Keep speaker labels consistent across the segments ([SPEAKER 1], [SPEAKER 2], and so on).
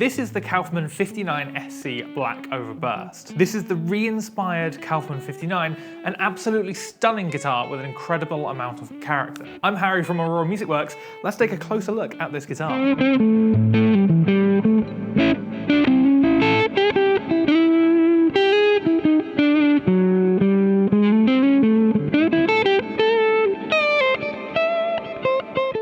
[SPEAKER 1] This is the Kauffmann 59 SC Black Overburst. This is the re-inspired Kauffmann 59, an absolutely stunning guitar with an incredible amount of character. I'm Harry from Aurora Music Works. Let's take a closer look at this guitar.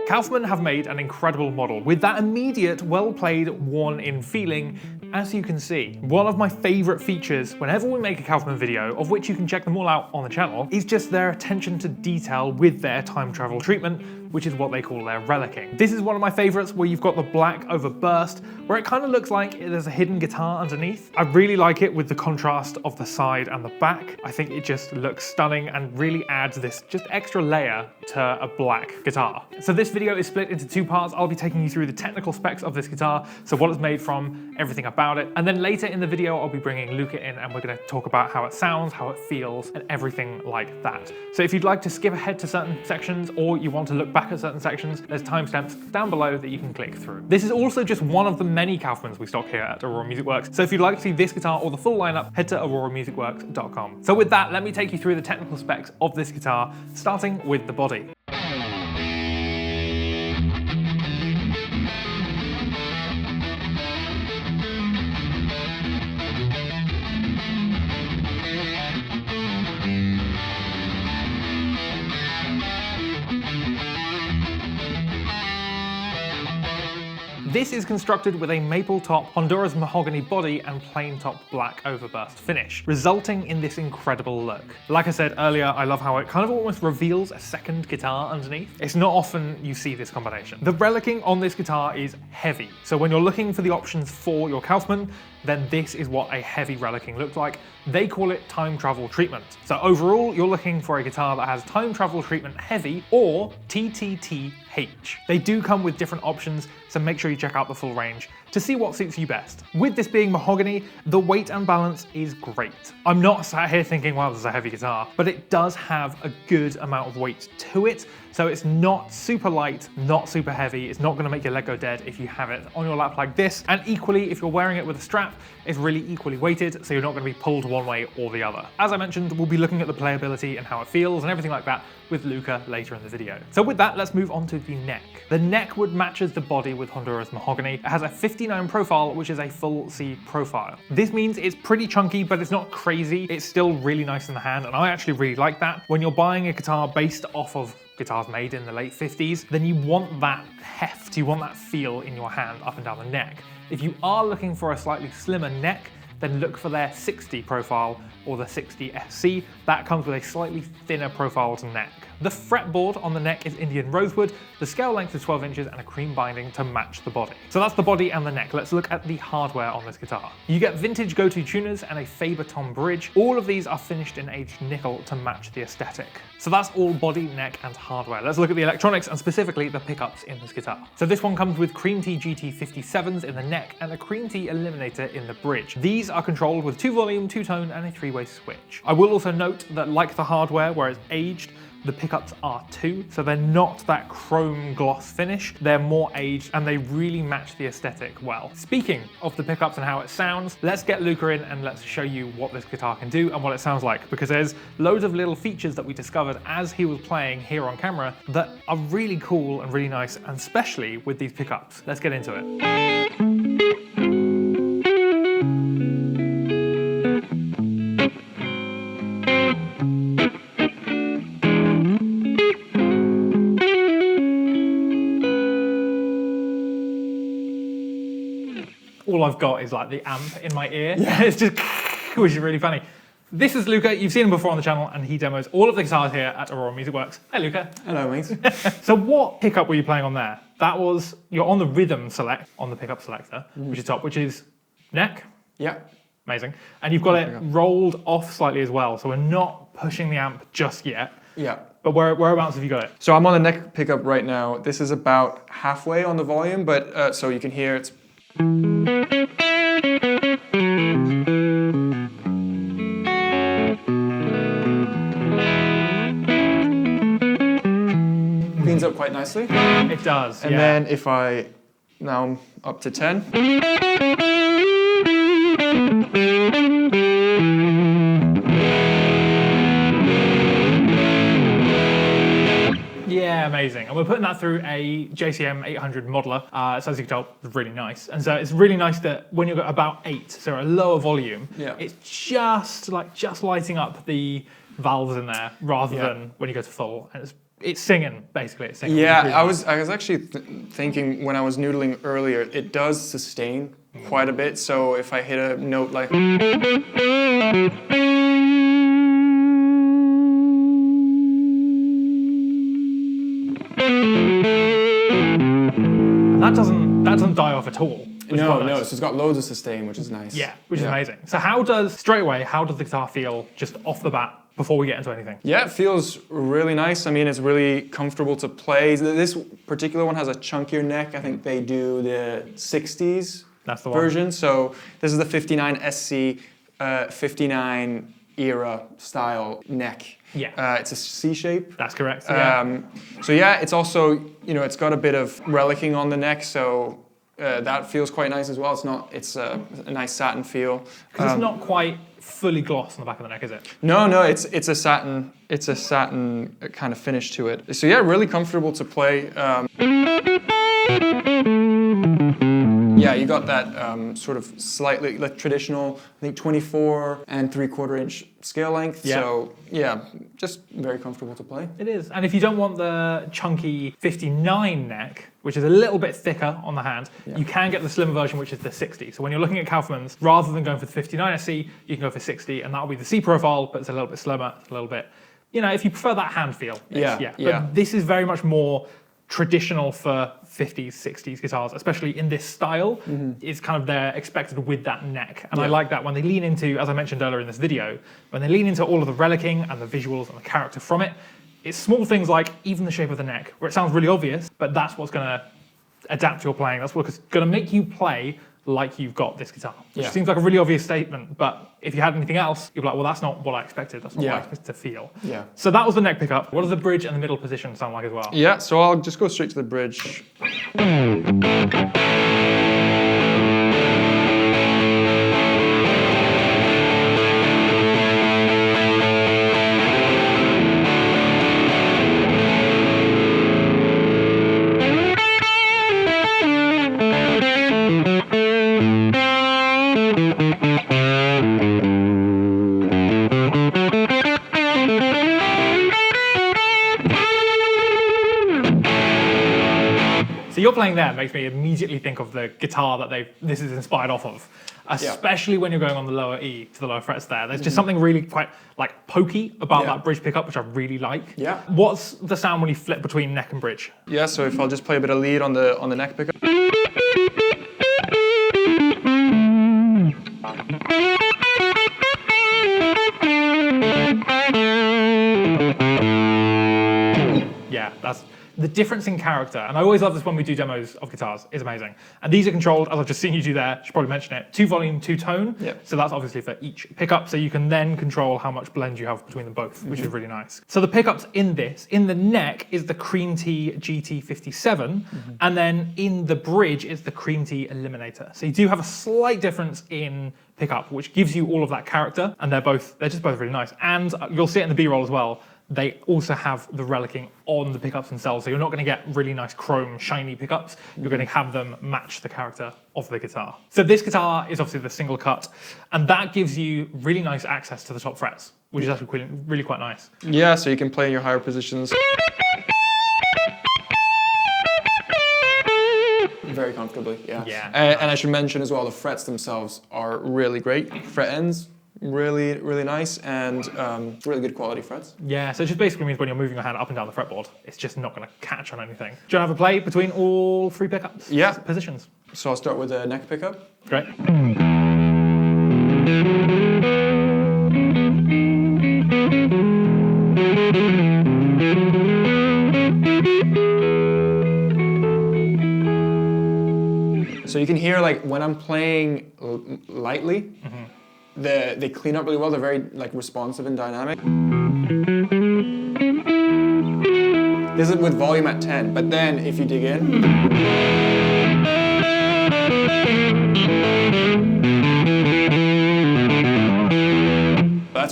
[SPEAKER 1] Kauffmann have made an incredible model with that immediate, well-played, worn-in feeling, as you can see. One of my favourite features whenever we make a Kauffmann video, of which you can check them all out on the channel, is just their attention to detail with their time travel treatment, which is what they call their relicking. This is one of my favourites, where you've got the black overburst, where it kind of looks like there's a hidden guitar underneath. I really like it with the contrast of the side and the back. I think it just looks stunning and really adds this just extra layer to a black guitar. So this video is split into two parts. I'll be taking you through the technical specs of this guitar, so what it's made from, everything about it, and then later in the video I'll be bringing Luca in and we're going to talk about how it sounds, how it feels, and everything like that. So if you'd like to skip ahead to certain sections or you want to look back at certain sections, there's timestamps down below that you can click through. This is also just one of the many Kauffmanns we stock here at Aurora Music Works, so if you'd like to see this guitar or the full lineup, head to auroramusicworks.com. So with that, let me take you through the technical specs of this guitar, starting with the body. This is constructed with a maple top, Honduras mahogany body, and plain top black overburst finish, resulting in this incredible look. Like I said earlier, I love how it kind of almost reveals a second guitar underneath. It's not often you see this combination. The relicking on this guitar is heavy, so when you're looking for the options for your Kauffmann, then this is what a heavy relicking looks like. They call it time travel treatment. So overall, you're looking for a guitar that has time travel treatment heavy or TTTH. They do come with different options, so make sure you check out the full range to see what suits you best. With this being mahogany, the weight and balance is great. I'm not sat here thinking, wow, this is a heavy guitar, but it does have a good amount of weight to it. So it's not super light, not super heavy. It's not gonna make your leg go dead if you have it on your lap like this. And equally, if you're wearing it with a strap, it's really equally weighted, so you're not gonna be pulled one way or the other. As I mentioned, we'll be looking at the playability and how it feels and everything like that with Luca later in the video. So with that, let's move on to the neck. The neck wood matches the body with Honduras mahogany. It has a 59 profile, which is a full C profile. This means it's pretty chunky, but it's not crazy. It's still really nice in the hand, and I actually really like that. When you're buying a guitar based off of guitars made in the late 50s, then you want that heft, you want that feel in your hand up and down the neck. If you are looking for a slightly slimmer neck, then look for their 60 profile or the 60 SC. That comes with a slightly thinner profile to neck. The fretboard on the neck is Indian rosewood, the scale length is 12 inches and a cream binding to match the body. So that's the body and the neck. Let's look at the hardware on this guitar. You get vintage go-to tuners and a Faber tom bridge. All of these are finished in aged nickel to match the aesthetic. So that's all body, neck and hardware. Let's look at the electronics and specifically the pickups in this guitar. So this one comes with Cream Tea GT57s in the neck and a Cream Tea Eliminator in the bridge. These are controlled with 2-volume, 2-tone and a 3-way switch. I will also note that like the hardware where it's aged, the pickups are too, so they're not that chrome gloss finish, they're more aged and they really match the aesthetic well. Speaking of the pickups and how it sounds, let's get Luca in and let's show you what this guitar can do and what it sounds like, because there's loads of little features that we discovered as he was playing here on camera that are really cool and really nice, and especially with these pickups. Let's get into it. All I've got is like the amp in my ear. Yeah. It's just, which is really funny. This is Luca. You've seen him before on the channel and he demos all of the guitars here at Aurora Music Works. Hi, Luca.
[SPEAKER 2] Hello, mate.
[SPEAKER 1] So what pickup were you playing on there? That was, you're on the rhythm select on the pickup selector, which is top, which is neck.
[SPEAKER 2] Yeah.
[SPEAKER 1] Amazing. And you've got it rolled off slightly as well. So we're not pushing the amp just yet.
[SPEAKER 2] Yeah.
[SPEAKER 1] But whereabouts have you got it?
[SPEAKER 2] So I'm on the neck pickup right now. This is about halfway on the volume, but so you can hear it's cleans up quite nicely.
[SPEAKER 1] It does,
[SPEAKER 2] And then if I Now I'm up to 10.
[SPEAKER 1] Yeah, amazing. And we're putting that through a JCM 800 modeler. So as you can tell, it's really nice. And so it's really nice that when you've got about 8, so a lower volume, it's just lighting up the valves in there rather than when you go to full. And it's singing, basically. It's singing.
[SPEAKER 2] Yeah,
[SPEAKER 1] really
[SPEAKER 2] I was actually thinking when I was noodling earlier, it does sustain quite a bit. So if I hit a note like...
[SPEAKER 1] That doesn't die off at all.
[SPEAKER 2] No, so it's got loads of sustain, which is nice.
[SPEAKER 1] Yeah, which is amazing. So how does the guitar feel just off the bat before we get into anything?
[SPEAKER 2] Yeah, it feels really nice. I mean, it's really comfortable to play. This particular one has a chunkier neck. I think they do the 60s version. So this is the 59 SC, 59 era style neck.
[SPEAKER 1] Yeah.
[SPEAKER 2] It's a C shape.
[SPEAKER 1] That's correct. Yeah.
[SPEAKER 2] So yeah, it's also, it's got a bit of relicing on the neck, so that feels quite nice as well. It's a nice satin feel.
[SPEAKER 1] Because it's not quite fully gloss on the back of the neck, is it?
[SPEAKER 2] No, it's a satin kind of finish to it. So yeah, really comfortable to play. Yeah, you got that sort of slightly traditional, I think 24 and 3/4 inch scale length.
[SPEAKER 1] Yeah.
[SPEAKER 2] So yeah, just very comfortable to play.
[SPEAKER 1] It is. And if you don't want the chunky 59 neck, which is a little bit thicker on the hand, you can get the slimmer version, which is the 60. So when you're looking at Kauffmann's, rather than going for the 59 SC, you can go for 60, and that'll be the C profile, but it's a little bit slimmer, it's a little bit, if you prefer that hand feel. But this is very much more traditional for 50s, 60s guitars, especially in this style. It's kind of they're expected with that neck. And I like that when they lean into, as I mentioned earlier in this video, when they lean into all of the relicing and the visuals and the character from it, it's small things like even the shape of the neck, where it sounds really obvious, but that's what's going to adapt your playing. That's what's going to make you play like you've got this guitar, which seems like a really obvious statement, but if you had anything else, you'd be like, well, that's not what I expected. That's not what I expected to feel.
[SPEAKER 2] Yeah.
[SPEAKER 1] So that was the neck pickup. What does the bridge and the middle position sound like as well?
[SPEAKER 2] Yeah, so I'll just go straight to the bridge.
[SPEAKER 1] So you're playing there makes me immediately think of the guitar that this is inspired off of, especially when you're going on the lower E to the lower frets there. There's just something really quite like pokey about that bridge pickup, which I really like.
[SPEAKER 2] Yeah.
[SPEAKER 1] What's the sound when you flip between neck and bridge?
[SPEAKER 2] Yeah, so if I'll just play a bit of lead on the neck pickup. Yeah, that's the difference in character. And I always love this when we do demos of guitars, is amazing. And these are controlled, as I've just seen you do there, should probably mention it, 2 volume, 2 tone. Yep.
[SPEAKER 1] So that's obviously for each pickup. So you can then control how much blend you have between them both, which is really nice. So the pickups in the neck is the Cream Tea GT57. And then in the bridge is the Cream Tea Eliminator. So you do have a slight difference in pickup, which gives you all of that character. And they're just both really nice. And you'll see it in the B-roll as well. They also have the relicing on the pickups themselves, so you're not going to get really nice chrome, shiny pickups. You're going to have them match the character of the guitar. So this guitar is obviously the single cut, and that gives you really nice access to the top frets, which is actually really quite nice.
[SPEAKER 2] Yeah, so you can play in your higher positions. Very comfortably, yeah. And I should mention as well, the frets themselves are really great. Fret ends, really, really nice, and really good quality frets.
[SPEAKER 1] Yeah, so it just basically means when you're moving your hand up and down the fretboard, it's just not going to catch on anything. Do you want to have a play between all 3 pickups?
[SPEAKER 2] Yeah.
[SPEAKER 1] Positions.
[SPEAKER 2] So I'll start with the neck pickup.
[SPEAKER 1] Great.
[SPEAKER 2] So you can hear, like, when I'm playing lightly, they clean up really well. They're very responsive and dynamic. This is with volume at 10, but then if you dig in,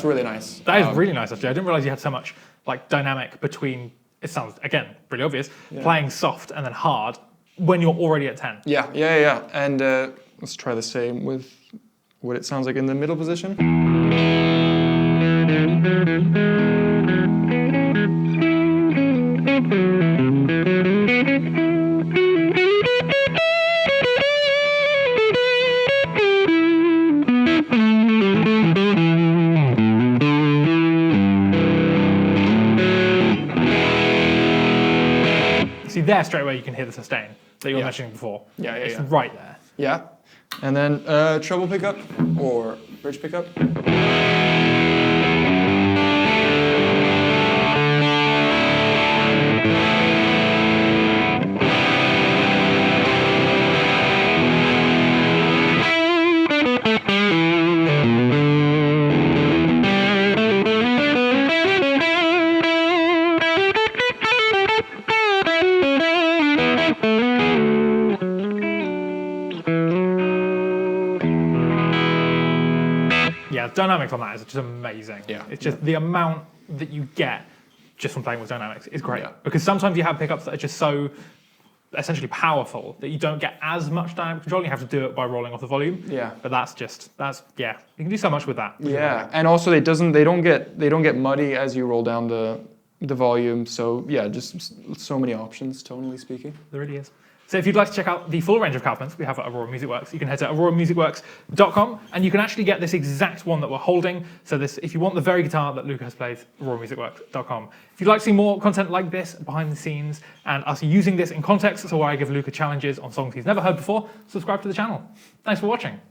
[SPEAKER 2] really nice.
[SPEAKER 1] That is really nice, actually. I didn't realize you had so much like dynamic between, it sounds, again, pretty obvious, playing soft and then hard when you're already at 10.
[SPEAKER 2] Yeah. And let's try the same with what it sounds like in the middle position.
[SPEAKER 1] See there straight away you can hear the sustain that you were mentioning before. It's right there.
[SPEAKER 2] Yeah. And then treble pickup or bridge pickup.
[SPEAKER 1] Yeah, dynamics on that is just amazing.
[SPEAKER 2] Yeah.
[SPEAKER 1] It's just the amount that you get just from playing with dynamics is great.
[SPEAKER 2] Yeah.
[SPEAKER 1] Because sometimes you have pickups that are just so essentially powerful that you don't get as much dynamic control. You have to do it by rolling off the volume.
[SPEAKER 2] Yeah.
[SPEAKER 1] But you can do so much with that.
[SPEAKER 2] Yeah, and also they don't get muddy as you roll down the volume. So yeah, just so many options, tonally speaking.
[SPEAKER 1] There really is. So if you'd like to check out the full range of Kauffmanns we have at Aurora Music Works, you can head to auroramusicworks.com and you can actually get this exact one that we're holding. So this, if you want the very guitar that Luca has played, auroramusicworks.com. If you'd like to see more content like this, behind the scenes, and us using this in context, so where I give Luca challenges on songs he's never heard before, subscribe to the channel. Thanks for watching.